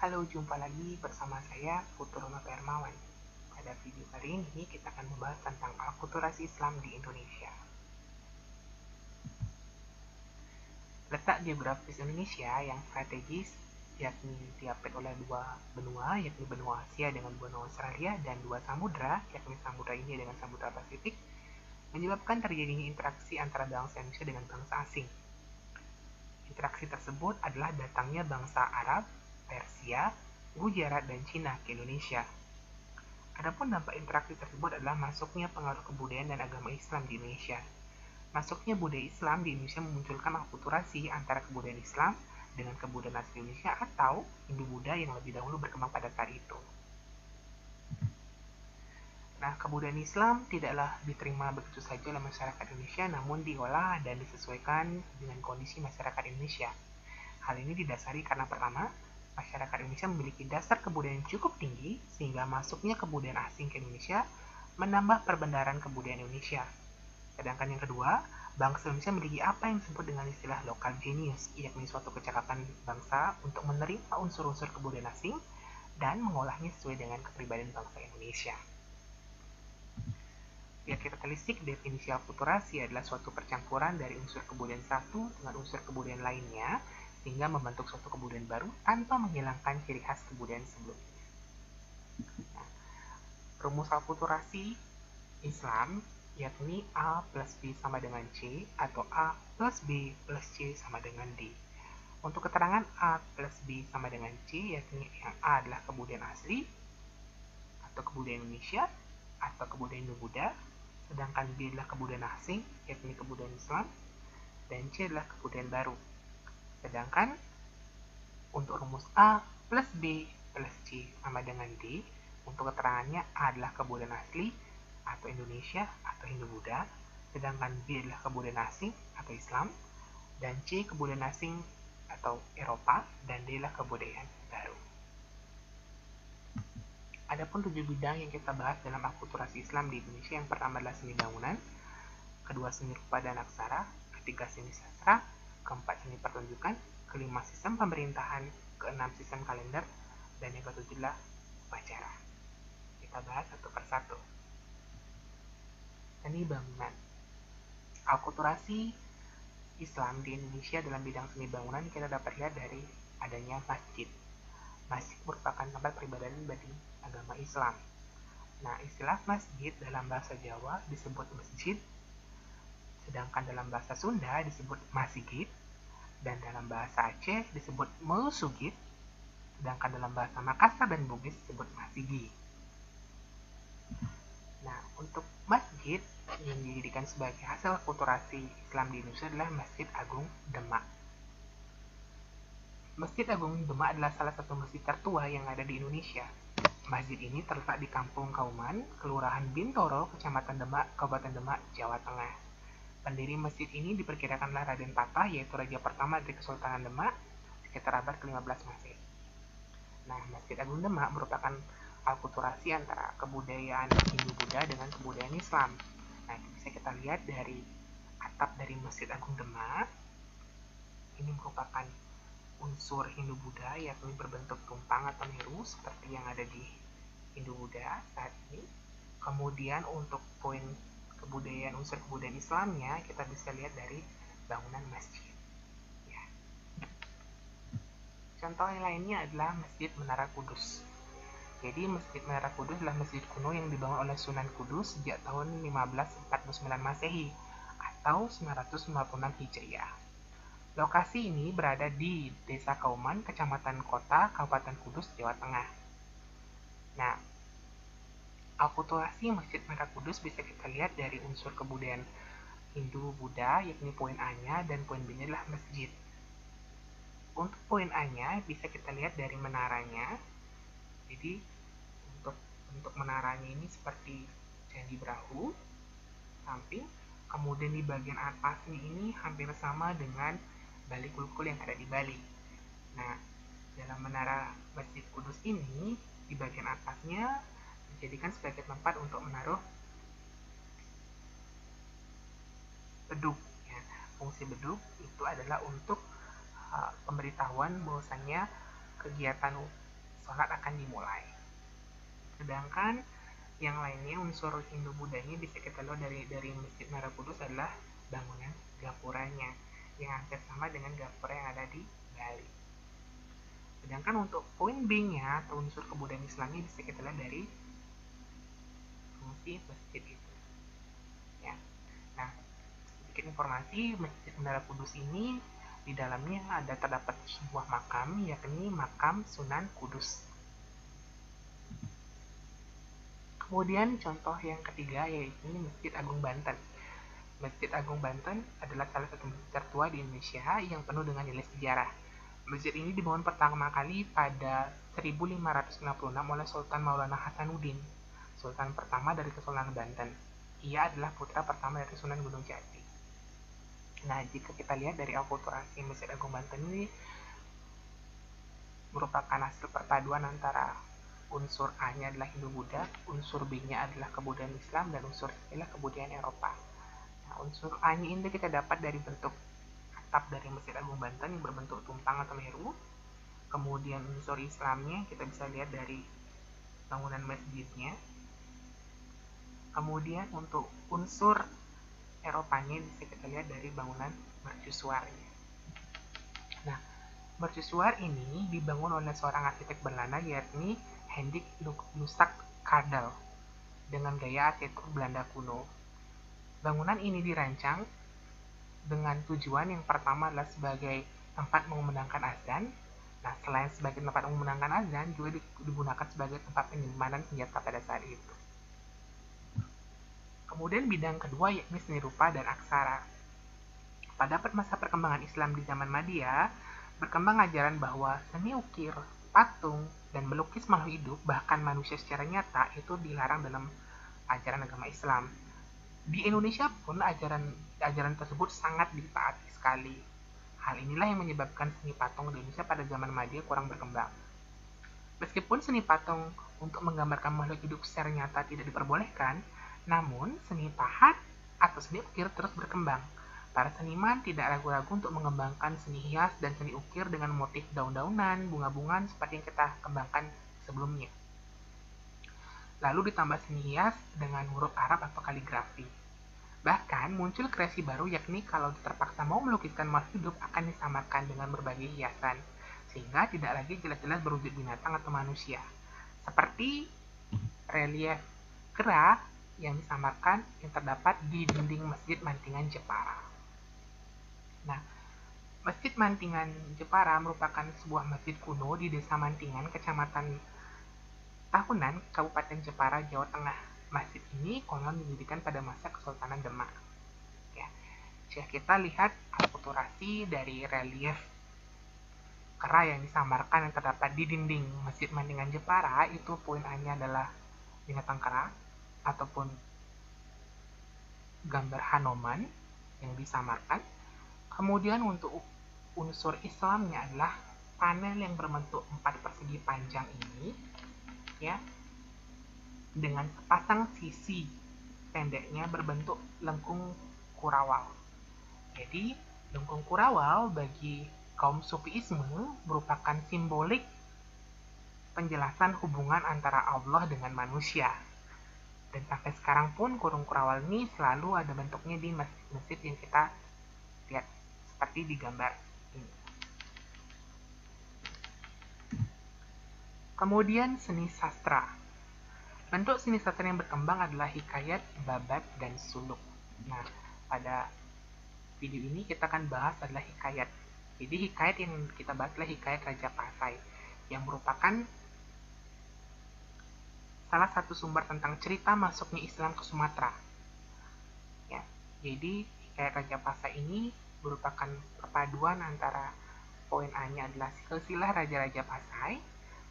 Halo, jumpa lagi bersama saya Putu Roma Permawan. Pada video kali ini kita akan membahas tentang akulturasi Islam di Indonesia. Letak geografis Indonesia yang strategis yakni diapit oleh dua benua, yakni benua Asia dengan benua Australia, dan dua samudra, yakni samudra India dengan samudra Pasifik, menyebabkan terjadinya interaksi antara bangsa Indonesia dengan bangsa asing. Interaksi tersebut adalah datangnya bangsa Arab, Persia, Gujarat, dan Cina ke Indonesia. Adapun dampak interaksi tersebut adalah masuknya pengaruh kebudayaan dan agama Islam di Indonesia. Masuknya budaya Islam di Indonesia memunculkan akulturasi antara kebudayaan Islam dengan kebudayaan asli Indonesia atau Hindu-Buddha yang lebih dahulu berkembang pada saat itu. Nah, kebudayaan Islam tidaklah diterima begitu saja oleh masyarakat Indonesia, namun diolah dan disesuaikan dengan kondisi masyarakat Indonesia. Hal ini didasari karena pertama, masyarakat Indonesia memiliki dasar kebudayaan yang cukup tinggi, sehingga masuknya kebudayaan asing ke Indonesia menambah perbendaharaan kebudayaan Indonesia. Sedangkan yang kedua, bangsa Indonesia memiliki apa yang disebut dengan istilah local genius, yakni suatu kecakapan bangsa untuk menerima unsur-unsur kebudayaan asing dan mengolahnya sesuai dengan kepribadian bangsa Indonesia. Ya, kita telisik definisi akulturasi adalah suatu percampuran dari unsur kebudayaan satu dengan unsur kebudayaan lainnya sehingga membentuk suatu kebudayaan baru tanpa menghilangkan ciri khas kebudayaan sebelumnya. Nah, rumus akulturasi Islam yakni A plus B sama dengan C atau A plus B plus C sama dengan D. Untuk keterangan A plus B sama dengan C, yakni yang A adalah kebudayaan asli atau kebudayaan Indonesia atau kebudayaan Hindu-Buddha, sedangkan B adalah kebudayaan asing, yakni kebudayaan Islam, dan C adalah kebudayaan baru. Sedangkan untuk rumus A plus B plus C sama dengan D, untuk keterangannya A adalah kebudayaan asli atau Indonesia atau Hindu-Buddha, sedangkan B adalah kebudayaan asing atau Islam, dan C kebudayaan asing atau Eropa, dan D adalah kebudayaan baru. Adapun 7 bidang yang kita bahas dalam akulturasi Islam di Indonesia, yang pertama adalah seni bangunan, kedua seni rupa dan aksara, ketiga seni sastra, keempat seni pertunjukan, kelima sistem pemerintahan, keenam sistem kalender, dan yang ketujuh adalah upacara. Kita bahas satu persatu. Seni bangunan. Akulturasi Islam di Indonesia dalam bidang seni bangunan kita dapat lihat dari adanya masjid. Masjid merupakan tempat peribadatan bagi agama Islam. Nah, istilah masjid dalam bahasa Jawa disebut masjid, sedangkan dalam bahasa Sunda disebut masigit, dan dalam bahasa Aceh disebut mesugit, sedangkan dalam bahasa Makassar dan Bugis disebut masigi. Nah, untuk masjid yang dijadikan sebagai hasil akulturasi Islam di Indonesia adalah Masjid Agung Demak. Masjid Agung Demak adalah salah satu masjid tertua yang ada di Indonesia. Masjid ini terletak di Kampung Kauman, Kelurahan Bintoro, Kecamatan Demak, Kabupaten Demak, Jawa Tengah. Pendiri masjid ini diperkirakanlah Raden Patah, yaitu raja pertama dari Kesultanan Demak, sekitar abad ke-15 Masehi. Nah, Masjid Agung Demak merupakan akulturasi antara kebudayaan Hindu-Buddha dengan kebudayaan Islam. Nah, bisa kita lihat dari atap dari Masjid Agung Demak. Ini merupakan unsur Hindu-Buddha, yakni berbentuk tumpang atau meru seperti yang ada di Hindu-Buddha saat ini. Kemudian untuk poin kebudayaan, unsur kebudayaan Islamnya, kita bisa lihat dari bangunan masjid. Ya. Contoh yang lainnya adalah Masjid Menara Kudus. Jadi Masjid Menara Kudus adalah masjid kuno yang dibangun oleh Sunan Kudus sejak tahun 1549 Masehi atau 956 Hijriah. Lokasi ini berada di Desa Kauman, Kecamatan Kota, Kabupaten Kudus, Jawa Tengah. Nah, akulturasi Masjid Menara Kudus bisa kita lihat dari unsur kebudayaan Hindu-Buddha, yakni poin A-nya, dan poin B-nya adalah masjid. Untuk poin A-nya bisa kita lihat dari menaranya. Jadi, untuk menaranya ini seperti candi Brahu, samping, kemudian di bagian atasnya ini hampir sama dengan Bali Kulkul yang ada di Bali. Nah, dalam menara Masjid Kudus ini, di bagian atasnya dijadikan sebagai tempat untuk menaruh beduk. Ya. Fungsi beduk itu adalah untuk pemberitahuan bahwasanya kegiatan sholat akan dimulai. Sedangkan yang lainnya unsur Hindu-Budanya bisa kita lihat dari Masjid Merah Kudus adalah bangunan gapuranya yang hampir sama dengan gapura yang ada di Bali. Sedangkan untuk poin B-nya atau unsur kebudayaan Islamnya bisa kita lihat dari fungsi masjid itu. Ya. Nah, sedikit informasi, Masjid Menara Kudus ini di dalamnya terdapat sebuah makam, yakni makam Sunan Kudus. Kemudian contoh yang ketiga yaitu Masjid Agung Banten. Masjid Agung Banten adalah salah satu masjid tertua di Indonesia yang penuh dengan nilai sejarah. Masjid ini dibangun pertama kali pada 1566 oleh Sultan Maulana Hasanuddin, Sultan pertama dari Kesultanan Banten. Ia adalah putra pertama dari Sunan Gunung Jati. Nah, jika kita lihat dari akulturasi Masjid Agung Banten ini merupakan hasil perpaduan antara unsur A-nya adalah Hindu-Buddha, unsur B-nya adalah kebudayaan Islam, dan unsur C adalah kebudayaan Eropa. Nah, unsur A-nya ini kita dapat dari bentuk atap dari Masjid Agung Banten yang berbentuk tumpang atau meru. Kemudian unsur Islamnya kita bisa lihat dari bangunan masjidnya. Kemudian untuk unsur Eropanya bisa kita lihat dari bangunan mercusuarnya. Nah, mercusuar ini dibangun oleh seorang arsitek Belanda yakni Hendrik Lussac Kardel dengan gaya arsitektur Belanda kuno. Bangunan ini dirancang dengan tujuan yang pertama adalah sebagai tempat mengumandangkan azan. Nah, selain sebagai tempat mengumandangkan azan, juga digunakan sebagai tempat penyimpanan senjata pada saat itu. Kemudian bidang kedua yakni seni rupa dan aksara. Pada masa perkembangan Islam di zaman Madya, berkembang ajaran bahwa seni ukir, patung, dan melukis makhluk hidup, bahkan manusia secara nyata, itu dilarang dalam ajaran agama Islam. Di Indonesia pun ajaran tersebut sangat ditaati sekali. Hal inilah yang menyebabkan seni patung di Indonesia pada zaman Madya kurang berkembang. Meskipun seni patung untuk menggambarkan makhluk hidup secara nyata tidak diperbolehkan, namun seni pahat atau seni ukir terus berkembang. Para seniman tidak ragu-ragu untuk mengembangkan seni hias dan seni ukir dengan motif daun-daunan, bunga-bungaan seperti yang kita kembangkan sebelumnya. Lalu ditambah seni hias dengan huruf Arab atau kaligrafi. Bahkan muncul kreasi baru yakni kalau terpaksa mau melukiskan makhluk hidup akan disamarkan dengan berbagai hiasan, sehingga tidak lagi jelas-jelas berwujud binatang atau manusia. Seperti relief kera yang disamarkan yang terdapat di dinding Masjid Mantingan Jepara. Nah, Masjid Mantingan Jepara merupakan sebuah masjid kuno di Desa Mantingan, Kecamatan Tahunan, Kabupaten Jepara, Jawa Tengah. Masjid ini konon didirikan pada masa Kesultanan Demak. Ya, jika kita lihat akulturasi dari relief kera yang disamarkan yang terdapat di dinding Masjid Mantingan Jepara, itu poin A-nya adalah binatang kera ataupun gambar Hanoman yang disamarkan. Kemudian untuk unsur Islamnya adalah panel yang berbentuk 4 persegi panjang ini, ya, dengan sepasang sisi pendeknya berbentuk lengkung kurawal. Jadi, lengkung kurawal bagi kaum Sufiisme merupakan simbolik penjelasan hubungan antara Allah dengan manusia. Dan sampai sekarang pun kurung kurawal ini selalu ada bentuknya di masjid-masjid yang kita lihat seperti di gambar ini. Kemudian seni sastra. Bentuk seni sastra yang berkembang adalah hikayat, babat, dan suluk. Nah, pada video ini kita akan bahas adalah hikayat. Jadi hikayat yang kita bahas adalah hikayat Raja Pasai, yang merupakan salah satu sumber tentang cerita masuknya Islam ke Sumatera. Ya, jadi hikayat Raja Pasai ini merupakan perpaduan antara poin A-nya adalah silsilah Raja-Raja Pasai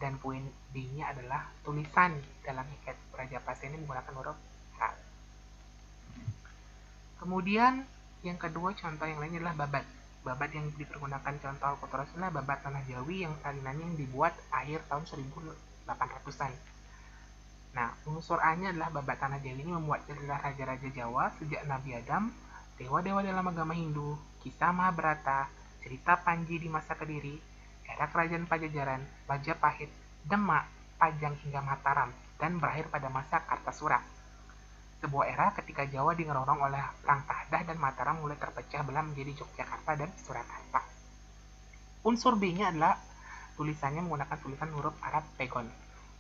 dan poin B-nya adalah tulisan dalam hikayat Raja Pasai ini menggunakan huruf Arab. Kemudian yang kedua contoh yang lainnya adalah babat. Babat yang dipergunakan contoh akulturasi adalah babat tanah Jawi yang salinannya yang dibuat akhir tahun 1800-an. Nah, unsur A-nya adalah babat tanah Jawi ini memuat cerita raja-raja Jawa sejak Nabi Adam, dewa-dewa dalam agama Hindu, kisah Mahabharata, cerita Panji di masa Kediri, era kerajaan Pajajaran, Majapahit, Demak, Pajang hingga Mataram, dan berakhir pada masa Kartasura. Sebuah era ketika Jawa dingerorong oleh Perang Tahdah dan Mataram mulai terpecah belah menjadi Yogyakarta dan Surakarta. Unsur B-nya adalah tulisannya menggunakan tulisan huruf Arab Pegon,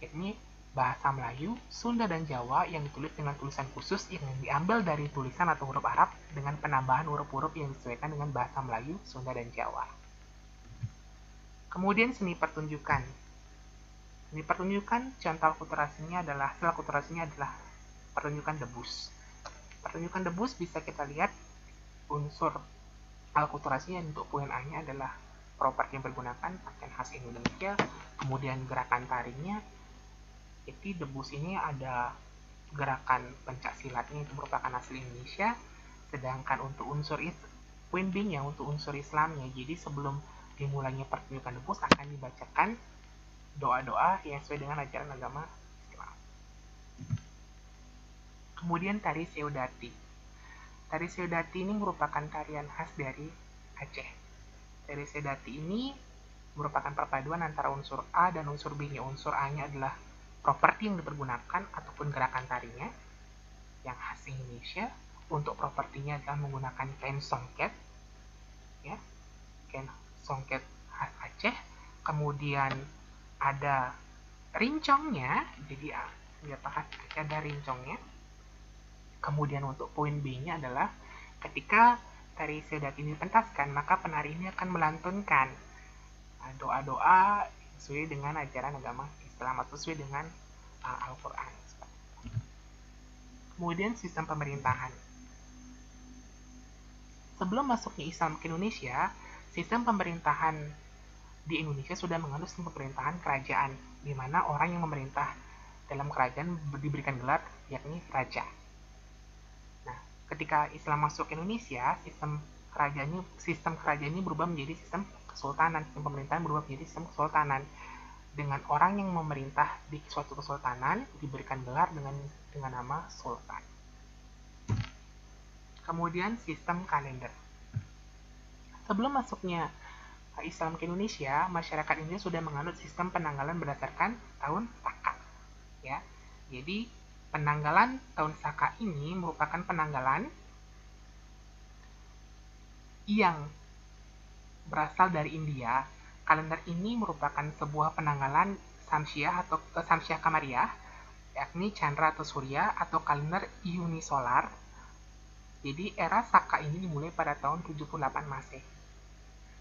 yakni bahasa Melayu, Sunda, dan Jawa yang ditulis dengan tulisan khusus yang diambil dari tulisan atau huruf Arab dengan penambahan huruf-huruf yang disesuaikan dengan bahasa Melayu, Sunda, dan Jawa. Kemudian seni pertunjukan. Seni pertunjukan contoh akulturasinya adalah pertunjukan debus. Pertunjukan debus bisa kita lihat unsur akulturasinya untuk poin A-nya adalah properti yang bergunakan pakaian khas Indonesia, kemudian gerakan tarinya. Jadi debus ini ada gerakan pencak silatnya itu merupakan asli Indonesia, sedangkan untuk unsur poin B-nya untuk unsur Islamnya. Jadi sebelum dimulainya pertunjukan debus akan dibacakan doa-doa yang sesuai dengan ajaran agama Islam. Kemudian tari Seudati. Tari Seudati ini merupakan tarian khas dari Aceh. Tari Seudati ini merupakan perpaduan antara unsur A dan unsur B-nya. Unsur A-nya adalah properti yang dipergunakan ataupun gerakan tarinya yang khas Indonesia. Untuk propertinya adalah menggunakan kain songket, ya, kain songket khas Aceh. Kemudian ada rincongnya, jadi ada rincongnya. Kemudian untuk poin B-nya adalah ketika tari Seudati ini dipentaskan, maka penari ini akan melantunkan doa-doa sesuai dengan ajaran agama Islam atau sesuai dengan Al-Quran. Kemudian sistem pemerintahan. Sebelum masuknya Islam ke Indonesia, sistem pemerintahan di Indonesia sudah menganut sistem pemerintahan kerajaan, di mana orang yang memerintah dalam kerajaan diberikan gelar yakni raja. Nah, ketika Islam masuk ke Indonesia, sistem kerajaan ini berubah menjadi sistem kesultanan. Sistem pemerintahan berubah menjadi sistem kesultanan, dengan orang yang memerintah di suatu kesultanan diberikan gelar dengan nama sultan. Kemudian sistem kalender. Sebelum masuknya Islam ke Indonesia, masyarakat Indonesia sudah menganut sistem penanggalan berdasarkan tahun Saka. Ya, jadi penanggalan tahun Saka ini merupakan penanggalan yang berasal dari India. Kalender ini merupakan sebuah penanggalan Samsiah atau Samsiah Kamariah, yakni Chandra atau Surya, atau kalender unisolar. Jadi era Saka ini dimulai pada tahun 78 Masehi.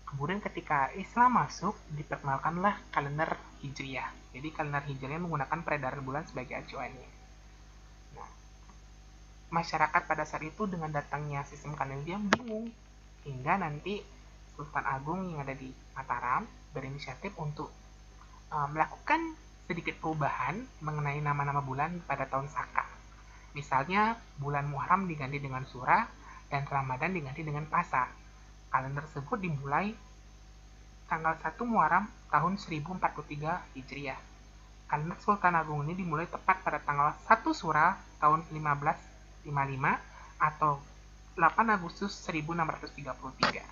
Kemudian ketika Islam masuk, diperkenalkanlah kalender Hijriyah. Jadi kalender Hijriyah menggunakan peredaran bulan sebagai acuannya. Nah, masyarakat pada saat itu dengan datangnya sistem kalender dia bingung, hingga nanti Sultan Agung yang ada di Mataram berinisiatif untuk melakukan sedikit perubahan mengenai nama-nama bulan pada tahun Saka. Misalnya bulan Muharram diganti dengan Sura dan Ramadan diganti dengan Pasa. Kalender tersebut dimulai tanggal 1 Muharram tahun 1043 Hijriah. Kalender Sultan Agung ini dimulai tepat pada tanggal 1 Sura tahun 1555 atau 8 Agustus 1633.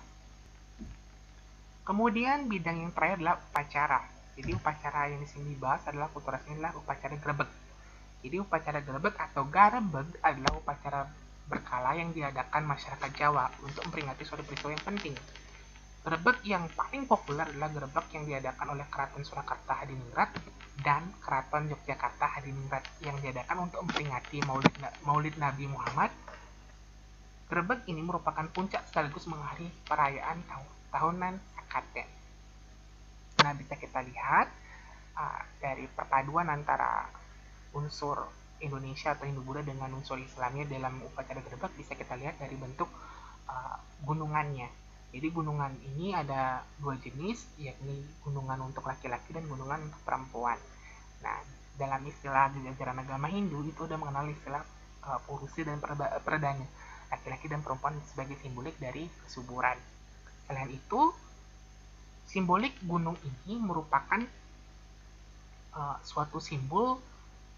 Kemudian bidang yang terakhir adalah upacara. Jadi upacara yang disini dibahas adalah akulturasi adalah upacara grebeg. Jadi upacara grebeg atau garebeg adalah upacara berkala yang diadakan masyarakat Jawa untuk memperingati suatu peristiwa yang penting. Grebeg yang paling populer adalah grebeg yang diadakan oleh Keraton Surakarta Hadiningrat dan Keraton Yogyakarta Hadiningrat yang diadakan untuk memperingati Maulid Nabi Muhammad. Grebeg ini merupakan puncak sekaligus mengakhiri perayaan tahunan Sakaten. Nah, bisa kita lihat dari perpaduan antara unsur Indonesia atau Hindu-Buddha dengan unsur Islamnya dalam upacara grebeg bisa kita lihat dari bentuk gunungannya. Jadi gunungan ini ada dua jenis, yakni gunungan untuk laki-laki dan gunungan untuk perempuan. Nah, dalam istilah di ajaran agama Hindu itu sudah mengenal istilah purusi dan perdana, laki-laki dan perempuan sebagai simbolik dari kesuburan. Selain itu, simbolik gunung ini merupakan suatu simbol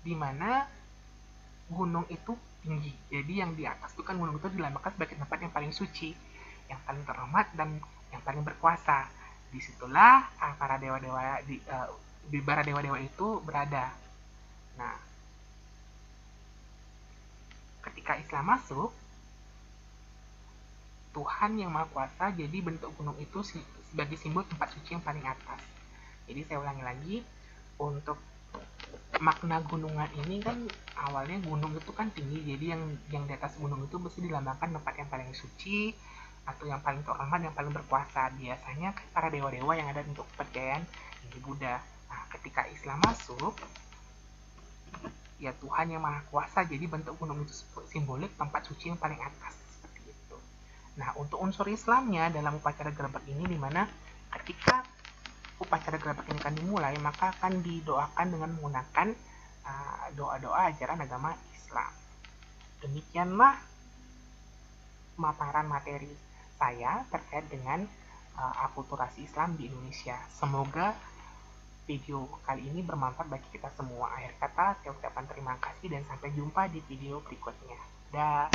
di mana gunung itu tinggi. Jadi yang di atas itu kan gunung itu dilambangkan sebagai tempat yang paling suci, yang paling terhormat dan yang paling berkuasa. Disitulah para dewa-dewa para dewa-dewa itu berada. Nah, ketika Islam masuk, Tuhan yang Maha Kuasa, jadi bentuk gunung itu sebagai simbol tempat suci yang paling atas. Jadi saya ulangi lagi, untuk makna gunungan ini kan awalnya gunung itu kan tinggi, jadi yang di atas gunung itu mesti dilambangkan tempat yang paling suci atau yang paling terhormat, yang paling berkuasa. Biasanya kan para dewa-dewa yang ada untuk kepercayaan Hindu Buddha. Nah, ketika Islam masuk, ya Tuhan yang Maha Kuasa, jadi bentuk gunung itu simbolik tempat suci yang paling atas. Seperti itu. Nah, untuk unsur Islamnya dalam upacara gerebek ini, dimana ketika upacara gerebek ini akan dimulai, maka akan didoakan dengan menggunakan doa-doa ajaran agama Islam. Demikianlah pemaparan materi saya terkait dengan akulturasi Islam di Indonesia. Semoga video kali ini bermanfaat bagi kita semua. Akhir kata, saya ucapkan terima kasih dan sampai jumpa di video berikutnya. Dah.